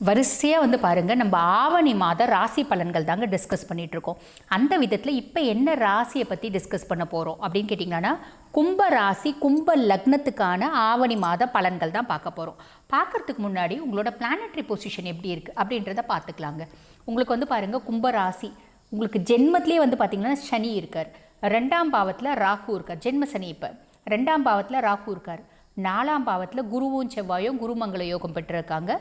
வரிசையாக வந்து பாருங்கள், நம்ம ஆவணி மாத ராசி பலன்கள் தாங்க டிஸ்கஸ் பண்ணிகிட்ருக்கோம். அந்த விதத்தில் இப்போ என்ன ராசியை பற்றி டிஸ்கஸ் பண்ண போகிறோம் அப்படின்னு கேட்டிங்கன்னா, கும்ப ராசி கும்ப லக்னத்துக்கான ஆவணி மாத பலன்கள் தான் பார்க்க போகிறோம். பார்க்குறதுக்கு முன்னாடி உங்களோட பிளானட்ரி பொசிஷன் எப்படி இருக்குது அப்படின்றத பார்த்துக்கலாங்க. உங்களுக்கு வந்து பாருங்கள், கும்ப ராசி உங்களுக்கு ஜென்மத்திலே வந்து பார்த்திங்கன்னா சனி இருக்கார், 2ஆம் பாவத்தில் ராகு இருக்கார். ஜென்ம சனி இப்போ 2ஆம் பாவத்தில் ராகு இருக்கார். 4ஆம் பாவத்தில் குருவும் செவ்வாயும் குருமங்கள யோகம் பெற்றிருக்காங்க.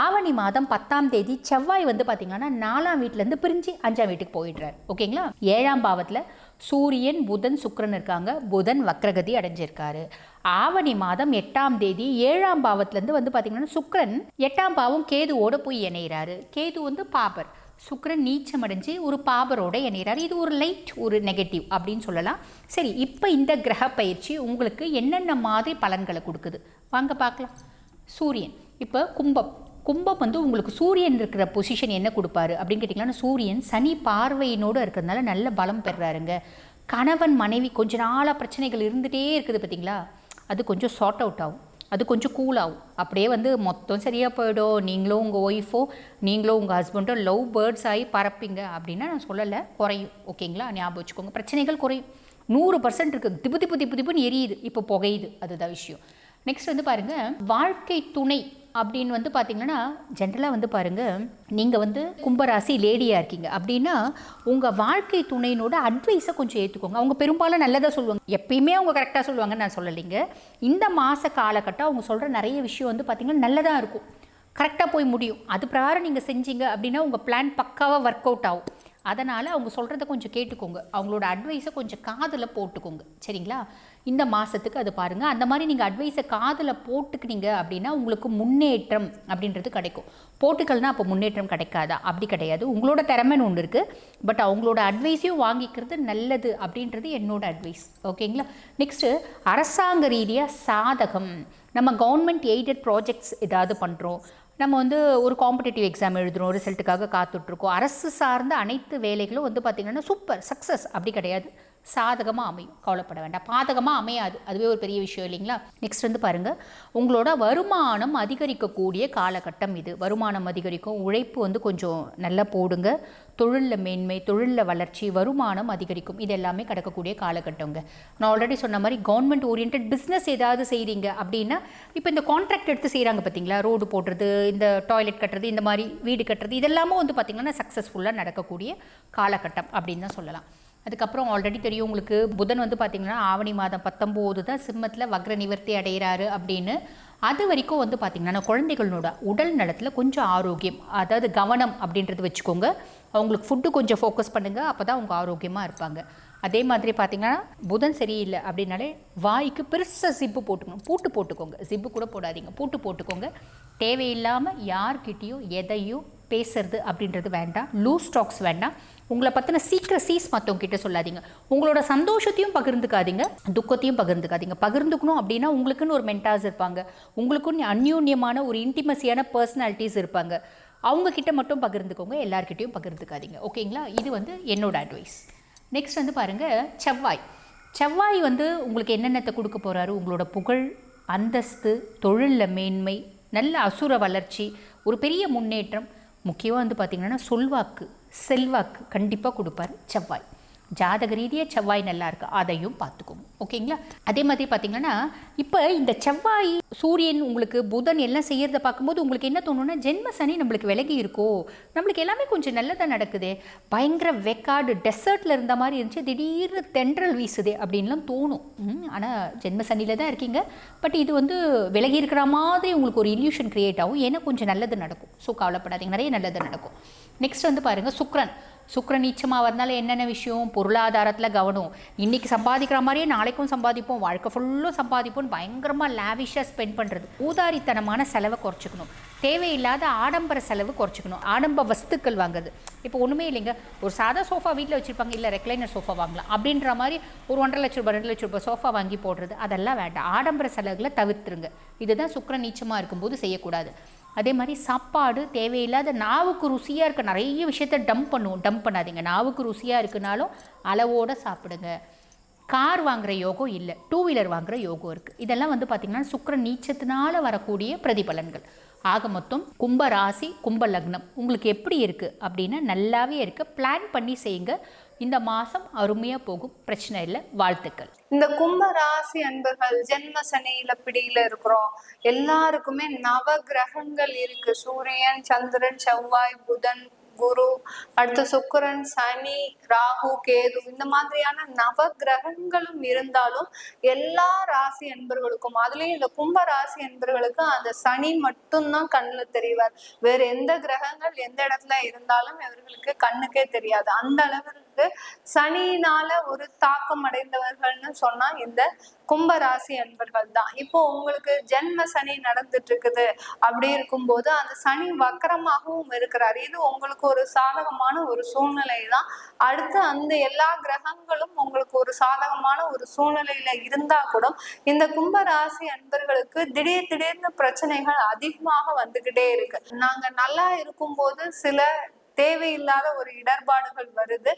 ஆவணி மாதம் 10ஆம் தேதி செவ்வாய் வந்து பார்த்திங்கன்னா 4ஆம் வீட்டிலேருந்து பிரிஞ்சு 5ஆம் வீட்டுக்கு போயிடுறார். ஓகேங்களா? 7ஆம் பாவத்தில் சூரியன் புதன் சுக்கிரன் இருக்காங்க. புதன் வக்ரகதி அடைஞ்சிருக்காரு. ஆவணி மாதம் 8ஆம் தேதி 7ஆம் பாவத்துலேருந்து வந்து பார்த்திங்கன்னா சுக்கிரன் 8ஆம் பாவம் கேதுவோடு போய் இணைகிறாரு. கேது வந்து பாபர், சுக்கிரன் நீச்சம் அடைஞ்சு ஒரு பாபரோட இணைகிறார். இது ஒரு லைட், ஒரு நெகட்டிவ் அப்படின்னு சொல்லலாம். சரி, இப்போ இந்த கிரக பயிற்சி உங்களுக்கு என்னென்ன மாதிரி பலன்களை கொடுக்குது வாங்க பார்க்கலாம். சூரியன் இப்போ கும்பம் வந்து உங்களுக்கு சூரியன் இருக்கிற பொசிஷன் என்ன கொடுப்பாரு அப்படின்னு கேட்டிங்கன்னா, சூரியன் சனி பார்வையினோடு இருக்கிறதுனால நல்ல பலம் பெறுறாருங்க. கணவன் மனைவி கொஞ்ச நாளாக பிரச்சனைகள் இருந்துகிட்டே இருக்குது பார்த்தீங்களா, அது கொஞ்சம் சார்ட் அவுட் ஆகும், அது கொஞ்சம் கூலாகும். அப்படியே வந்து மொத்தம் சரியாக போயிடும். நீங்களும் உங்கள் ஒய்ஃபோ நீங்களும் உங்கள் ஹஸ்பண்டோ லவ் பேர்ட்ஸ் ஆகி பறப்பீங்க அப்படின்னா நான் சொல்லலை, குறையும். ஓகேங்களா? ஞாபகம் வச்சுக்கோங்க, பிரச்சனைகள் குறையும். 100% இருக்குது. திப்புன்னு எரியுது, இப்போ புகையுது, அதுதான் விஷயம். நெக்ஸ்ட் வந்து பாருங்கள், வாழ்க்கை துணை அப்படின்னு வந்து பார்த்திங்கன்னா, ஜென்ரலாக வந்து பாருங்கள், நீங்கள் வந்து கும்பராசி லேடியாக இருக்கீங்க அப்படின்னா உங்கள் வாழ்க்கை துணையினோட அட்வைஸை கொஞ்சம் ஏற்றுக்கோங்க. அவங்க பெரும்பாலும் நல்லதாக சொல்லுவாங்க, எப்பயுமே அவங்க கரெக்டாக சொல்லுவாங்கன்னு நான் சொல்லலைங்க. இந்த மாத காலகட்டம் அவங்க சொல்கிற நிறைய விஷயம் வந்து பார்த்திங்கன்னா நல்லதாக இருக்கும், கரெக்டாக போய் முடியும். அது பிரகாரம் நீங்கள் செஞ்சீங்க அப்படின்னா உங்கள் பிளான் பக்காவாக ஒர்க் அவுட் ஆகும். அதனால் அவங்க சொல்கிறத கொஞ்சம் கேட்டுக்கோங்க, அவங்களோட அட்வைஸை கொஞ்சம் காதில் போட்டுக்கோங்க. சரிங்களா? இந்த மாதத்துக்கு அது பாருங்கள். அந்த மாதிரி நீங்கள் அட்வைஸை காதில் போட்டுக்கிட்டீங்க அப்படின்னா உங்களுக்கு முன்னேற்றம் அப்படின்றது கிடைக்கும். போட்டுக்கள்னா அப்போ முன்னேற்றம் கிடைக்காதா? அப்படி கிடையாது. உங்களோட திறமைன்னு ஒன்று இருக்குது, பட் அவங்களோட அட்வைஸையும் வாங்கிக்கிறது நல்லது அப்படின்றது என்னோட அட்வைஸ். ஓகேங்களா? நெக்ஸ்ட்டு அரசாங்க ரீதியாக சாதகம். நம்ம கவர்மெண்ட் எய்டட் ப்ராஜெக்ட்ஸ் ஏதாவது பண்ணுறோம், நம்ம வந்து ஒரு காம்படிட்டிவ் எக்ஸாம் எழுதுகிறோம், ரிசல்ட்டுக்காக காத்துட்ருக்கோம். அரசு சார்ந்த அனைத்து வேலைகளும் வந்து பார்த்திங்கன்னா சூப்பர் சக்ஸஸ் அப்படி கிடையாது, சாதகமாக அமையும். கவலைப்பட வேண்டாம். பாதகமாக அமையாது, அதுவே ஒரு பெரிய விஷயம் இல்லைங்களா? நெக்ஸ்ட் வந்து பாருங்கள், உங்களோட வருமானம் அதிகரிக்கக்கூடிய காலகட்டம் இது. வருமானம் அதிகரிக்கும், உழைப்பு வந்து கொஞ்சம் நல்லா போடுங்க. தொழிலில் மேன்மை, தொழிலில் வளர்ச்சி, வருமானம் அதிகரிக்கும். இது எல்லாமே கிடக்கக்கூடிய காலகட்டங்க. நான் ஆல்ரெடி சொன்ன மாதிரி கவர்மெண்ட் ஓரியன்ட் பிஸ்னஸ் ஏதாவது செய்கிறீங்க அப்படின்னா, இப்போ இந்த கான்ட்ராக்ட் எடுத்து செய்கிறாங்க பார்த்தீங்களா, ரோடு போடுறது, இந்த டாய்லெட் கட்டுறது, இந்த மாதிரி வீடு கட்டுறது, இதெல்லாமும் வந்து பார்த்திங்கன்னா சக்ஸஸ்ஃபுல்லாக நடக்கக்கூடிய காலகட்டம் அப்படின்னு தான் சொல்லலாம். அதுக்கப்புறம் ஆல்ரெடி தெரியும் உங்களுக்கு, புதன் வந்து பார்த்திங்கன்னா ஆவணி மாதம் 19 தான் சிம்மத்தில் வக்ர நிவர்த்தி அடைகிறாரு அப்படின்னு. அது வரைக்கும் வந்து பார்த்திங்கன்னா குழந்தைகளோட உடல் நலத்தில் கொஞ்சம் ஆரோக்கியம், அதாவது கவனம் அப்படின்றது வச்சுக்கோங்க. அவங்களுக்கு ஃபுட்டு கொஞ்சம் ஃபோக்கஸ் பண்ணுங்கள், அப்போ தான் அவங்க ஆரோக்கியமாக இருப்பாங்க. அதே மாதிரி பார்த்திங்கன்னா புதன் சரியில்லை அப்படின்னாலே வாய்க்கு பெருசாக ஜிப்பு போட்டுக்கணும், பூட்டு போட்டுக்கோங்க. ஜிப்பு கூட போடாதீங்க, பூட்டு போட்டுக்கோங்க. தேவையில்லாமல் யார்கிட்டையும் எதையும் பேசுறது அப்படின்றது வேண்டாம். லூஸ் டாக்ஸ் வேண்டாம். உங்களை பற்றின சீக்ரஸீஸ் மற்றவங்கிட்ட சொல்லாதீங்க. உங்களோட சந்தோஷத்தையும் பகிர்ந்துக்காதீங்க, துக்கத்தையும் பகிர்ந்துக்காதீங்க. பகிர்ந்துக்கணும் அப்படின்னா உங்களுக்குன்னு ஒரு மென்டார்ஸ் இருப்பாங்க, உங்களுக்குன்னு அந்யோன்யமான ஒரு இன்டிமசியான பர்சனாலிட்டிஸ் இருப்பாங்க. அவங்கக்கிட்ட மட்டும் பகிர்ந்துக்கோங்க, எல்லார்கிட்டையும் பகிர்ந்துக்காதீங்க. ஓகேங்களா? இது வந்து என்னோட அட்வைஸ். நெக்ஸ்ட் வந்து பாருங்கள், செவ்வாய் வந்து உங்களுக்கு என்னென்னத்தை கொடுக்க போகிறாரு? உங்களோட புகழ், அந்தஸ்து, தொழிலில் மேன்மை, நல்ல அசுர வளர்ச்சி, ஒரு பெரிய முன்னேற்றம். முக்கியமாக வந்து பார்த்திங்கன்னா சொல்வாக்கு, செல்வாக்கு கண்டிப்பாக கொடுப்பார் செவ்வாய். ஜாதக ரீதியாக செவ்வாய் நல்லா இருக்கு, அதையும் பார்த்துக்கோங்க. ஓகேங்களா? அதே மாதிரி பார்த்திங்கன்னா இப்போ இந்த செவ்வாய் சூரியன் உங்களுக்கு புதன் எல்லாம் செய்கிறத பார்க்கும்போது உங்களுக்கு என்ன தோணுன்னா, ஜென்ம சனி நம்மளுக்கு விலகி இருக்கோ, நம்மளுக்கு எல்லாமே கொஞ்சம் நல்லதாக நடக்குது, பயங்கர வெக்காடு டெசர்ட்டில் இருந்த மாதிரி இருந்துச்சு, திடீர்னு தென்றல் வீசுதே அப்படின்லாம் தோணும். ஆனால் ஜென்ம சனியில் தான் இருக்கீங்க, பட் இது வந்து விலகி இருக்கிற மாதிரி உங்களுக்கு ஒரு இல்யூஷன் க்ரியேட் ஆகும். ஏன்னா கொஞ்சம் நல்லது நடக்கும். ஸோ கவலைப்படாதீங்க, நிறைய நல்லது நடக்கும். நெக்ஸ்ட் வந்து பாருங்கள், சுக்கிரன் நீச்சமாக வரனால என்னென்ன விஷயம்? பொருளாதாரத்தில் கவனம். இன்றைக்கி சம்பாதிக்கிற மாதிரியே நாளைக்கும் சம்பாதிப்போம், வாழ்க்கை ஃபுல்லும் சம்பாதிப்போம், பயங்கரமாக லேவிஷாக ஸ்பெண்ட் பண்ணுறது. ஊதாரித்தனமான செலவை குறைச்சிக்கணும், தேவையில்லாத ஆடம்பர செலவு குறைச்சிக்கணும். ஆடம்பர வஸ்துக்கள் வாங்குறது, இப்போ ஒன்றுமே இல்லைங்க, ஒரு சாதா சோஃபா வீட்டில் வச்சுருப்பாங்க, இல்லை ரெக்லைனர் சோஃபா வாங்கலாம் அப்படின்ற மாதிரி ஒரு 1.5 லட்ச ரூபாய் 2 லட்ச ரூபாய் சோஃபா வாங்கி போடுறது, அதெல்லாம் வேண்டாம். ஆடம்பர செலவுகளை தவிர்த்துருங்க. இதுதான் சுக்கிரன் நீச்சமாக இருக்கும்போது செய்யக்கூடாது. அதே மாதிரி சாப்பாடு தேவையில்லாத நாவுக்கு ருசியாக இருக்க நிறைய விஷயத்த டம்ப் பண்ணாதீங்க. நாவுக்கு ருசியாக இருக்குனாலும் அளவோடு சாப்பிடுங்க. கார் வாங்குகிற யோகம் இல்லை, 2 வீலர் வாங்குகிற யோகம் இருக்குது. இதெல்லாம் வந்து பார்த்திங்கன்னா சுக்கிரன் நீச்சத்தினால் வரக்கூடிய பிரதிபலன்கள். ஆக மொத்தம் கும்ப ராசி கும்ப லக்னம் உங்களுக்கு எப்படி இருக்குது அப்படின்னா நல்லாவே இருக்குது. பிளான் பண்ணி செய்யுங்க. இந்த மாதம் அருமையாக போகும். பிரச்சனை இல்லை. வாழ்த்துக்கள். இந்த கும்ப ராசி அன்பர்கள் ஜென்ம சனியில பிடியில இருக்கிறோம். எல்லாருக்குமே நவ கிரகங்கள் இருக்கு. சூரியன், சந்திரன், செவ்வாய், புதன், குரு, அடுத்து சுக்கிரன், சனி, ராகு, கேது, இந்த மாதிரியான நவ கிரகங்களும் இருந்தாலும் எல்லா ராசி அன்பர்களுக்கும், அதுலயும் இந்த கும்ப ராசி அன்பர்களுக்கு அந்த சனி மட்டும்தான் கண்ணுல தெரிவார். வேற எந்த கிரகங்கள் எந்த இடத்துல இருந்தாலும் இவர்களுக்கு கண்ணுக்கே தெரியாது. அந்த அளவிற்கு சனியினால ஒரு தாக்கம் அடைந்தவர்கள்னு சொன்னா இந்த கும்ப ராசி அன்பர்கள் தான். இப்போ உங்களுக்கு ஜென்ம சனி நடந்துட்டு இருக்குது. அப்படி இருக்கும்போது அந்த சனி வக்கரமாகவும் இருக்கிறார். இது உங்களுக்கு ஒரு சாதகமான ஒரு சூழ்நிலை தான். அடுத்து அந்த எல்லா கிரகங்களும் உங்களுக்கு ஒரு சாதகமான ஒரு சூழ்நிலையில இருந்தா கூட இந்த கும்ப ராசி அன்பர்களுக்கு திடீர்னு பிரச்சனைகள் அதிகமாக வந்துகிட்டே இருக்கு. நாங்க நல்லா இருக்கும்போது சில தேவையில்லாத ஒரு இடர்பாடுகள் வருது.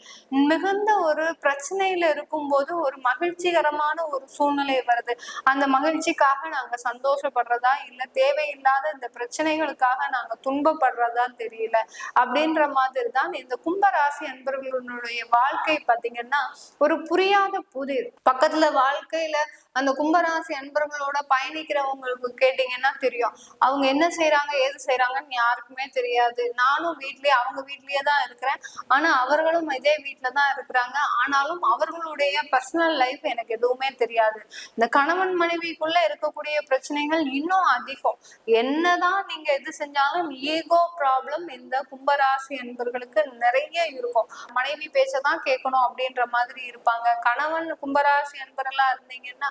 மிகுந்த ஒரு பிரச்சனையில இருக்கும்போது ஒரு மகிழ்ச்சிகரமான ஒரு சூழ்நிலை வருது. அந்த மகிழ்ச்சிக்காக நாங்க சந்தோஷப்படுறதா இல்ல தேவையில்லாத இந்த பிரச்சனைகளுக்காக நாங்க துன்பப்படுறதா தெரியல. அப்படின்ற மாதிரி தான் இந்த கும்பராசி அன்பர்களுடைய வாழ்க்கை பாத்தீங்கன்னா ஒரு புரியாத புதிர். பக்கத்துல வாழ்க்கையில அந்த கும்பராசி அன்பர்களோட பயணிக்கிறவங்களுக்கு கேட்டீங்கன்னா தெரியும். அவங்க என்ன செய்யறாங்க ஏது செய்யறாங்கன்னு யாருக்குமே தெரியாது. நானும் அவங்க வீட்லயே தான் இருக்கிறேன். ஆனா அவர்களும் இதே வீட்டுலதான் இருக்கிறாங்க. ஆனாலும் அவர்களுடைய பர்சனல் லைஃப் எனக்கு எதுவுமே தெரியாது. இந்த கணவன் மனைவிக்குள்ள இருக்கக்கூடிய பிரச்சனைகள் இன்னும் அதிகம். என்னதான் நீங்க எது செஞ்சாலும் ஈகோ ப்ராப்ளம் இந்த கும்பராசி அன்பர்களுக்கு நிறைய இருக்கும். மனைவி பேச்சதான் கேட்கணும் அப்படின்ற மாதிரி இருப்பாங்க. கணவன் கும்பராசி அன்பர்களா இருந்தீங்கன்னா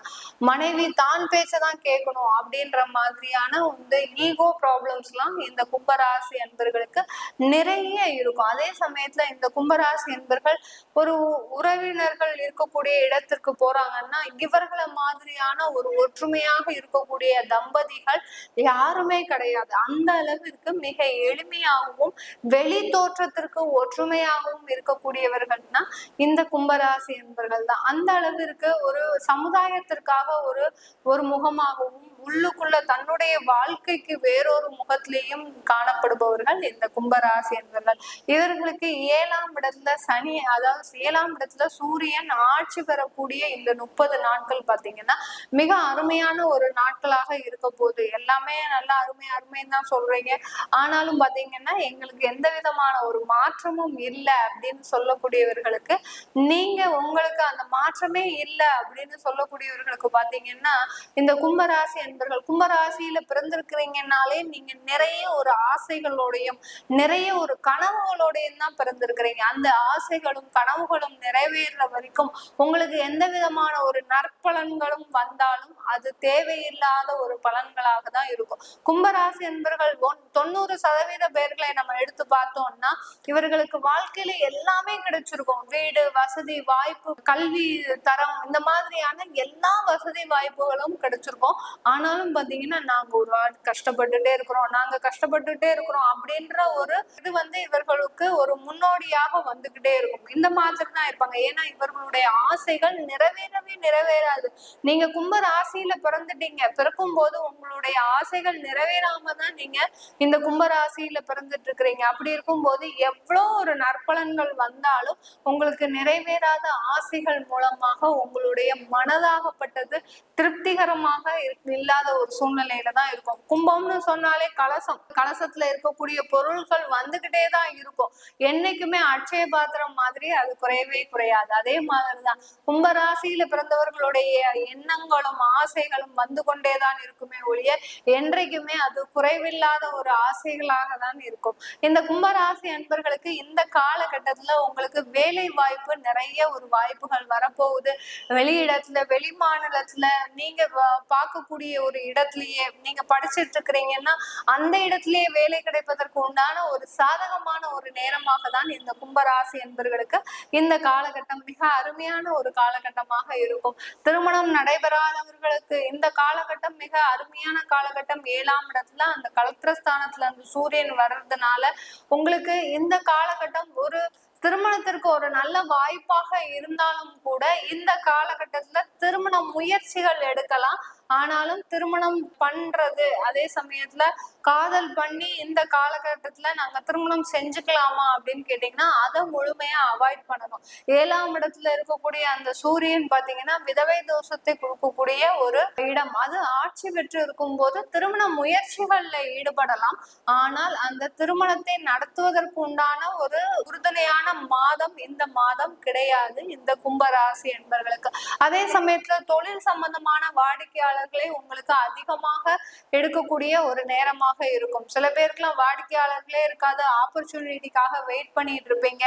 மனைவி தான் பேச்சதான் கேட்கணும் அப்படின்ற மாதிரியான இந்த ஈகோ ப்ராப்ளம்ஸ் எல்லாம் இந்த கும்பராசி அன்பர்களுக்கு நிறைய இருக்கும். அதே சமயத்துல இந்த கும்பராசி அன்பர்கள் ஒரு உறவினர்கள் இருக்கக்கூடிய இடத்திற்கு போறாங்கன்னா இவர்களை மாதிரியான ஒரு ஒற்றுமையாக இருக்கக்கூடிய தம்பதிகள் யாருமே கிடையாது. அந்த அளவிற்கு மிக எளிமையாகவும் வெளி தோற்றத்திற்கு ஒற்றுமையாகவும் இருக்கக்கூடியவர்கள்னா இந்த கும்பராசி அன்பர்கள் தான். அந்த அளவிற்கு ஒரு சமுதாயத்திற்காக ஒரு முகமாகவும் உள்ளுக்குள்ள தன்னுடைய வாழ்க்கைக்கு வேறொரு முகத்திலேயும் காணப்படுபவர்கள் இந்த கும்பராசி என்பவர்கள். இவர்களுக்கு 7ஆம் இடத்துல சனி, அதாவது 7ஆம் இடத்துல சூரியன் ஆட்சி பெறக்கூடிய இந்த 30 நாட்கள் பாத்தீங்கன்னா மிக அருமையான ஒரு நாட்களாக இருக்க போகுது. எல்லாமே நல்லா அருமைன்னு தான் சொல்றீங்க. ஆனாலும் பாத்தீங்கன்னா எங்களுக்கு எந்த விதமான ஒரு மாற்றமும் இல்லை அப்படின்னு சொல்லக்கூடியவர்களுக்கு, நீங்க உங்களுக்கு அந்த மாற்றமே இல்லை அப்படின்னு சொல்லக்கூடியவர்களுக்கு பாத்தீங்கன்னா இந்த கும்பராசி என்பர்கள், கும்பராசியில பிறந்திருக்கிறீங்கன்னாலே நீங்க நிறைய ஒரு ஆசைகளோடையும் நிறைய ஒரு கனவுகளோடையும் தான் பிறந்திருக்கிறீங்க. அந்த ஆசைகளும் கனவுகளும் நிறைவேற வரைக்கும் உங்களுக்கு எந்த விதமான ஒரு நற்பலன்களும் வந்தாலும் அது தேவையில்லாத ஒரு பலன்களாக தான் இருக்கும். கும்பராசி என்பர்கள் 90% பேர்களை நம்ம எடுத்து பார்த்தோம்னா இவர்களுக்கு வாழ்க்கையில எல்லாமே கிடைச்சிருக்கும். வீடு, வசதி, வாய்ப்பு, கல்வி தரம், இந்த மாதிரியான எல்லா வசதி வாய்ப்புகளும் கிடைச்சிருக்கும். ஆனாலும் பாத்தீங்கன்னா நாங்க ஒரு கஷ்டப்பட்டுட்டே இருக்கிறோம் அப்படின்ற ஒரு இது இவர்களுக்கு ஒரு முன்னோடியாக வந்துகிட்டே இருக்கும். இந்த மாதிரி தான் இருப்பாங்க. ஏன்னா இவர்களுடைய ஆசைகள் நிறைவேறாது. நீங்க கும்ப ராசியில பிறந்துட்டீங்க. பிறக்கும் போது உங்களுடைய ஆசைகள் நிறைவேறாம தான் நீங்க இந்த கும்ப ராசியில பிறந்துட்டு இருக்கிறீங்க. அப்படி இருக்கும் போது எவ்வளவு ஒரு நற்பலன்கள் வந்தாலும் உங்களுக்கு நிறைவேறாத ஆசைகள் மூலமாக உங்களுடைய மனதாகப்பட்டது திருப்திகரமாக இல்லாத ஒரு சூழ்நிலையில தான் இருக்கும். கும்பம்னு சொன்னாலே கலசத்துல இருக்கக்கூடிய பொருட்கள் வந்துகிட்டே தான் இருக்கும். என்னைக்குமே அட்சய பாத்திரம் மாதிரி அது குறையவே குறையாது. அதே மாதிரிதான் கும்பராசியில பிறந்தவர்களுடைய எண்ணங்களும் ஆசைகளும் வந்து கொண்டேதான் இருக்குமே ஒழிய என்றைக்குமே அது குறைவில்லாத ஒரு ஆசைகளாக தான் இருக்கும். இந்த கும்பராசி அன்பர்களுக்கு இந்த காலகட்டத்துல உங்களுக்கு வேலை வாய்ப்பு நிறைய ஒரு வாய்ப்புகள் வரப்போகுது. வெளியிடத்துல, வெளி மாநிலத்துல, நீங்க பார்க்கக்கூடிய ஒரு இடத்துலயே நீங்க படிச்சுட்டு இருக்கிறீங்கன்னா அந்த இடத்துலயே வேலை கிடைப்பதற்கு உண்டான ஒரு சாதகமான ஒரு நேரமாக தான் இந்த கும்பராசி என்பவர்களுக்கு இந்த காலகட்டம் மிக அருமையான ஒரு காலகட்டமாக இருக்கும். திருமணம் நடைபெறாதவர்களுக்கு இந்த காலகட்டம் மிக அருமையான காலகட்டம். 7ஆம் இடத்துல அந்த கலத்திரஸ்தானத்துல அந்த சூரியன் வர்றதுனால உங்களுக்கு இந்த காலகட்டம் ஒரு திருமணத்திற்கு ஒரு நல்ல வாய்ப்பாக இருந்தாலும் கூட இந்த காலகட்டத்துல திருமண முயற்சிகள் எடுக்கலாம். ஆனாலும் திருமணம் பண்றது அதே சமயத்துல காதல் பண்ணி இந்த காலகட்டத்துல நாங்க திருமணம் செஞ்சுக்கலாமா அப்படின்னு கேட்டீங்கன்னா அதை முழுமையா அவாய்ட் பண்ணணும். 7ஆம் இடத்துல இருக்கக்கூடிய அந்த சூரியன் பாத்தீங்கன்னா விதவை தோஷத்தை கொடுக்கக்கூடிய ஒரு இடம். அது ஆட்சி பெற்று இருக்கும் போது திருமண முயற்சிகள்ல ஈடுபடலாம். ஆனால் அந்த திருமணத்தை நடத்துவதற்கு உண்டான ஒரு உறுதுணையான மாதம் இந்த மாதம் கிடையாது இந்த கும்பராசி என்பவர்களுக்கு. அதே சமயத்துல தொழில் சம்பந்தமான வாடிக்கையாளர்களை உங்களுக்கு அதிகமாக எடுக்கக்கூடிய ஒரு நேரமாக இருக்கும். சில பேருக்குலாம் வாடிக்கையாளர்களே இருக்காது, ஆப்பர்ச்சுனிட்டிக்காக வெயிட் பண்ணிட்டு இருப்பீங்க,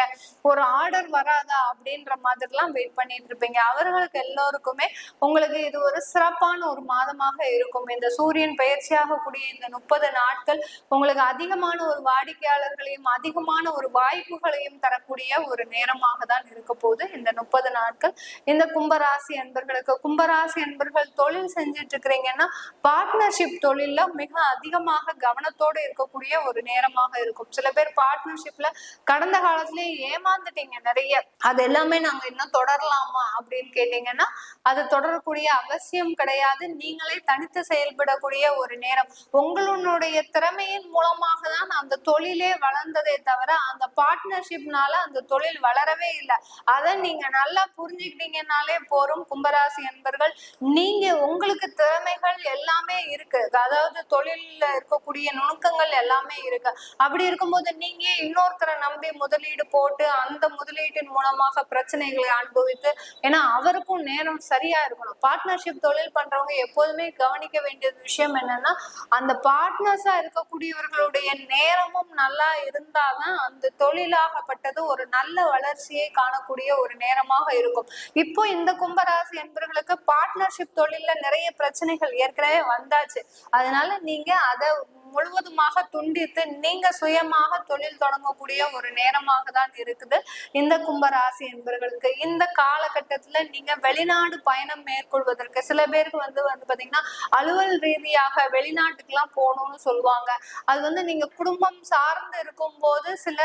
ஒரு ஆர்டர் வராதா அப்படின்ற மாதிரிலாம் வெயிட் பண்ணிட்டு இருப்பீங்க. அவர்களுக்கு எல்லோருக்குமே உங்களுக்கு இது ஒரு சிறப்பான ஒரு மாதமாக இருக்கும். இந்த சூரியன் பயிற்சியாக கூடிய இந்த 30 நாட்கள் உங்களுக்கு அதிகமான ஒரு வாடிக்கையாளர்களையும் அதிகமான ஒரு வாய்ப்புகளையும் தரக்கூடிய ஒரு நேரமாக தான் இருக்க போகுது இந்த 30 நாட்கள் இந்த கும்பராசி அன்பர்களுக்கு. கும்பராசி அன்பர்கள் தொழில் செஞ்சுட்டு இருக்கிறீங்கன்னா பார்ட்னர்ஷிப் தொழில்ல மிக அதிகமாக கவனத்தோடு இருக்கக்கூடிய ஒரு நேரமாக இருக்கும். சில பேர் பார்ட்னர்ஷிப்ல கடந்த காலத்திலேயே ஏமாந்துட்டீங்க நிறைய, அது எல்லாமே நாங்க இன்னும் தொடரலாமா அப்படின்னு கேட்டீங்கன்னா அது தொடரக்கூடிய அவசியம் கிடையாது. நீங்களே தனித்து செயல்படக்கூடிய ஒரு நேரம். உங்களுடைய திறமையின் மூலமாக தான் அந்த தொழிலே வளர்ந்ததே தவிர அந்த பார்ட்னர்ஷிப்னால அந்த தொழில் வளரவே இல்லை. அதை நீங்க நல்லா புரிஞ்சுக்கிட்டீங்கன்னாலே போரும் கும்பராசி என்பர்கள். நீங்க உங்களுக்கு திறமைகள் எல்லாமே இருக்கு, அதாவது தொழில்ல இருக்கக்கூடிய நுணுக்கங்கள் எல்லாமே இருக்கு. அப்படி இருக்கும்போது நீங்க இன்னொருத்தரை நம்பி முதலீடு போட்டு அந்த முதலீட்டின் மூலமாக பிரச்சனைகளை அனுபவித்து, ஏன்னா அவருக்கும் நேரம் சரியா இருக்கணும். பார்ட்னர்ஷிப் தொழில் பண்றவங்க எப்போதுமே கவனிக்க வேண்டிய விஷயம் என்னன்னா அந்த பார்ட்னர்ஸா இருக்கக்கூடியவர்களுடைய நேரமும் நல்லா இருந்தாதான் அந்த தொழிலாகப்பட்டது ஒரு நல்ல வளர்ச்சியை காணக்கூடிய ஒரு நேரமாக இருக்கும். இப்போ இந்த கும்பராசி என்பவர்களுக்கு பார்ட்னர்ஷிப் தொழில்ல நிறைய பிரச்சனைகள் ஏற்கனவே வந்தாச்சு. அதனால நீங்க அதை முழுவதுமாக துண்டித்து நீங்க சுயமாக தொழில் தொடங்கக்கூடிய ஒரு நேரமாக தான் இருக்குது இந்த கும்பராசி என்பவர்களுக்கு. இந்த காலகட்டத்துல நீங்க வெளிநாடு பயணம் மேற்கொள்வதற்கு சில பேருக்கு வந்து பாத்தீங்கன்னா அலுவல் ரீதியாக வெளிநாட்டுக்கு எல்லாம் போகணும்னு சொல்லுவாங்க. அது நீங்க குடும்பம் சார்ந்து இருக்கும் போது சில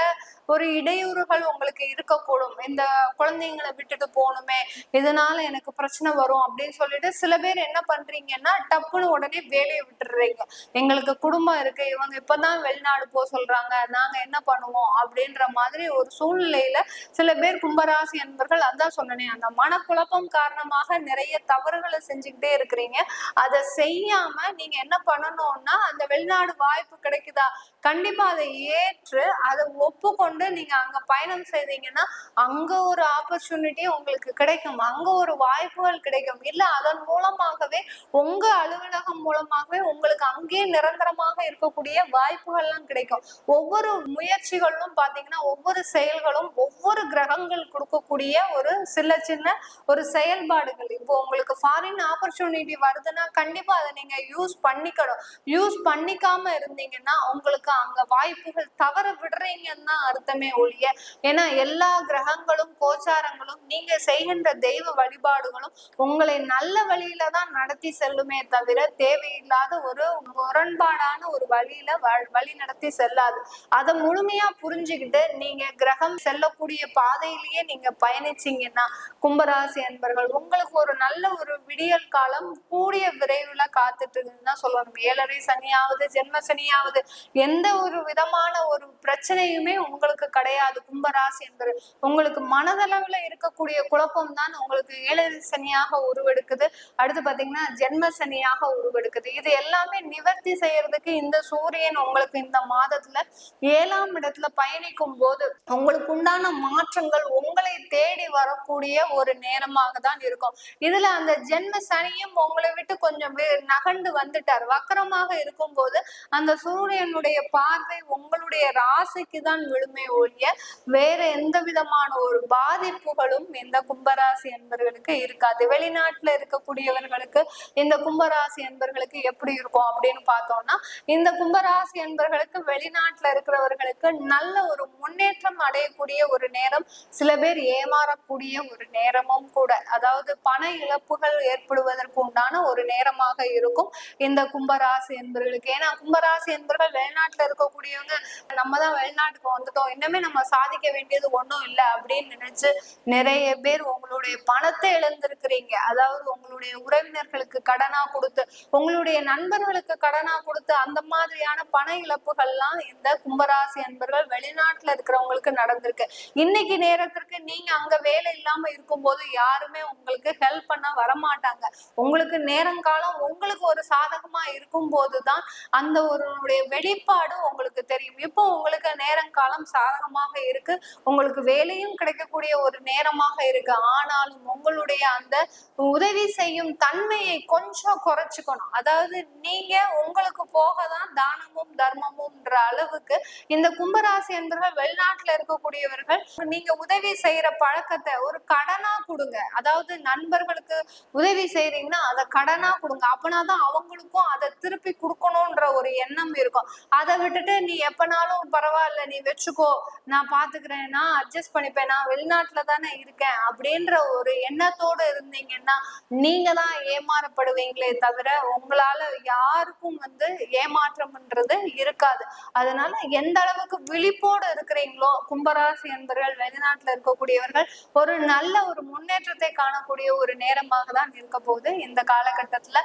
ஒரு இடையூறுகள் உங்களுக்கு இருக்கக்கூடும். இந்த குழந்தைங்களை விட்டுட்டு போகணுமே, இதனால எனக்கு பிரச்சனை வரும் அப்படின்னு சொல்லிட்டு சில பேர் என்ன பண்றீங்கன்னா டப்புன்னு உடனே வேலையை விட்டுடுறீங்க. எங்களுக்கு குடும்பம் இருக்கு, இவங்க இப்பதான் வெளிநாடு போக சொல்றாங்க, நாங்க என்ன பண்ணுவோம் அப்படின்ற மாதிரி ஒரு சூழ்நிலையில சில பேர் கும்பராசி என்பர்கள், அதான் சொன்னேன், அந்த மனக்குழப்பம் காரணமாக நிறைய தவறுகளை செஞ்சுக்கிட்டே இருக்கிறீங்க. அதை செய்யாம நீங்க என்ன பண்ணணும்னா அந்த வெளிநாடு வாய்ப்பு கிடைக்குதா கண்டிப்பா அதை ஏற்று அதை ஒப்புக்கொண்டு நீங்க அங்க பயணம் செய்தீங்கன்னா அங்க ஒரு ஆப்பர்ச்சுனிட்டி உங்களுக்கு கிடைக்கும், அங்க ஒரு வாய்ப்புகள் கிடைக்கும். இல்ல அதன் மூலமாகவே உங்க அலுவலகம் மூலமாகவே உங்களுக்கு அங்கேயே நிரந்தரமாக இருக்கக்கூடிய வாய்ப்புகள் எல்லாம் கிடைக்கும். ஒவ்வொரு முயற்சிகளும் பாத்தீங்கன்னா ஒவ்வொரு செயல்களும் ஒவ்வொரு கிரகங்கள் கொடுக்கக்கூடிய ஒரு சின்ன ஒரு செயல்பாடுகள். இப்போ உங்களுக்கு ஃபாரின் ஆப்பர்ச்சுனிட்டி வருதுன்னா கண்டிப்பா அதை நீங்க யூஸ் பண்ணிக்கணும். யூஸ் பண்ணிக்காம இருந்தீங்கன்னா உங்களுக்கு அங்க வாய்ப்புகள் தவற விடுறீங்கன்னு தான் அர்த்தமே ஒழிய. ஏன்னா எல்லா கிரகங்களும் கோச்சாரங்களும் நீங்க செய்கின்ற தெய்வ வழிபாடுகளும் உங்களை நல்ல வழியில தான் நடத்தி செல்லுமே தவிர தேவையில்லாத ஒரு முரண்பாடான ஒரு வழியில வழி நடத்தி செல்லாது. அதை முழுமையா புரிஞ்சுக்கிட்டு நீங்க கிரகம் செல்லக்கூடிய பாதையிலேயே நீங்க பயணிச்சீங்கன்னா கும்பராசி என்பர்கள் உங்களுக்கு ஒரு நல்ல ஒரு விடியல் காலம் கூடிய விரைவில் காத்துட்டு இருக்குன்னு தான் சொல்லணும். 7.5 சனியாவது ஜென்ம சனியாவது எந்த ஒரு விதமான ஒரு பிரச்சனையுமே உங்களுக்கு கிடையாது கும்பராசி என்பது. உங்களுக்கு மனதளவுல இருக்கக்கூடிய குழப்பம் தான் உங்களுக்கு 7.5 சனியாக உருவெடுக்குது. அடுத்து பாத்தீங்கன்னா ஜென்ம சனியாக உருவெடுக்குது. இது எல்லாமே நிவர்த்தி செய்யறதுக்கு இந்த சூரியன் உங்களுக்கு இந்த மாதத்துல 7ஆம் இடத்துல பயணிக்கும் போது உங்களுக்கு உண்டான மாற்றங்கள் உங்களை தேடி வரக்கூடிய ஒரு நேரமாக தான் இருக்கும். இதுல அந்த ஜென்ம சனியும் உங்களை விட்டு கொஞ்சம் நகர்ந்து வந்துட்டார். வக்கரமாக இருக்கும் போது அந்த சூரியனுடைய பார்வை உங்களுடைய ராசிக்கு தான் விழுமே ஒழிய வேற எந்த விதமான ஒரு பாதிப்புகளும் இந்த கும்பராசி என்பவர்களுக்கு இருக்காது. வெளிநாட்டுல இருக்கக்கூடியவர்களுக்கு இந்த கும்பராசி என்பவர்களுக்கு எப்படி இருக்கும் அப்படின்னு பார்த்தோம்னா இந்த கும்பராசி என்பவர்களுக்கு வெளிநாட்டுல இருக்கிறவர்களுக்கு நல்ல ஒரு முன்னேற்றம் அடையக்கூடிய ஒரு நேரம், சில பேர் ஏமாறக்கூடிய ஒரு நேரமும் கூட. அதாவது பண இழப்புகள் ஏற்படுவதற்கு உண்டான ஒரு நேரமாக இருக்கும் இந்த கும்பராசி என்பவர்களுக்கு. ஏன்னா கும்பராசி என்பவர்கள் வெளிநாட்டுல இருக்கக்கூடிய இருக்கக்கூடியவங்க நம்ம தான் வெளிநாட்டுக்கு வந்துட்டோம், இன்னுமே நம்ம சாதிக்க வேண்டியது ஒண்ணும் இல்லை அப்படின்னு நினைச்சு நிறைய பேர் உங்களுடைய பணத்தை இழந்திருக்கிறீங்க. அதாவது உங்களுடைய உறவினர்களுக்கு கடனா கொடுத்து, உங்களுடைய நண்பர்களுக்கு கடனா கொடுத்து, அந்த மாதிரியான பண இழப்புகள்லாம் இந்த கும்பராசி அன்பர்கள் வெளிநாட்டுல இருக்கிறவங்களுக்கு நடந்திருக்கு. இன்னைக்கு நேரத்திற்கு நீங்க அங்க வேலை இல்லாம இருக்கும்போது யாருமே உங்களுக்கு ஹெல்ப் பண்ண வரமாட்டாங்க. உங்களுக்கு நேரங்காலம் உங்களுக்கு ஒரு சாதகமா இருக்கும் போதுதான் அந்த ஒரு வெளிப்பாடு உங்களுக்கு தெரியும். இப்போ உங்களுக்கு நேரங்காலம் சாதகமாக இருக்கு, உங்களுக்கு வேலையும் கிடைக்கக்கூடிய ஒரு நேரமாக இருக்கு. ஆனாலும் உங்களுடைய அந்த உதவி செய்யும் தன்மையை கொஞ்சம் குறைச்சுக்கணும். அதாவது நீங்க உங்களுக்கு போகதான் தானமும் தர்மமும்ன்ற அளவுக்கு இந்த கும்பராசி என்பவர்கள் வெளிநாட்டுல இருக்கக்கூடியவர்கள் நீங்க உதவி செய்யற பழக்கத்தை ஒரு கடனா கொடுங்க. அதாவது நண்பர்களுக்கு உதவி செய்யறீங்கன்னா அதை கடனா கொடுங்க. அப்பனாதான் அவங்களுக்கும் அதை திருப்பி கொடுக்கணும்ன்ற ஒரு எண்ணம் இருக்கும். அதை விட்டுட்டு நீ எப்பனாலும் பரவாயில்ல நீ வச்சுக்கோ, நான் பாத்துக்கிறேன், நான் அட்ஜஸ்ட் பண்ணிப்பேன், நான் வெளிநாட்டுல தானே இருக்கேன் அப்படின்ற ஒரு எண்ணத்தோடு இருந்தீங்கன்னா நீங்க தான் ஏமாறப்படுவீங்களே தவிர உங்களால யாருக்கும் ஏமாற்றம்ன்றது இருக்காது. அதனால எந்த அளவுக்கு விழிப்போடு இருக்கிறீங்களோ கும்பராசி என்பவர்கள் வெளிநாட்டுல இருக்கக்கூடியவர்கள் ஒரு நல்ல ஒரு முன்னேற்றத்தை காணக்கூடிய ஒரு நேரமாக தான் இருக்க போகுது இந்த காலகட்டத்துல.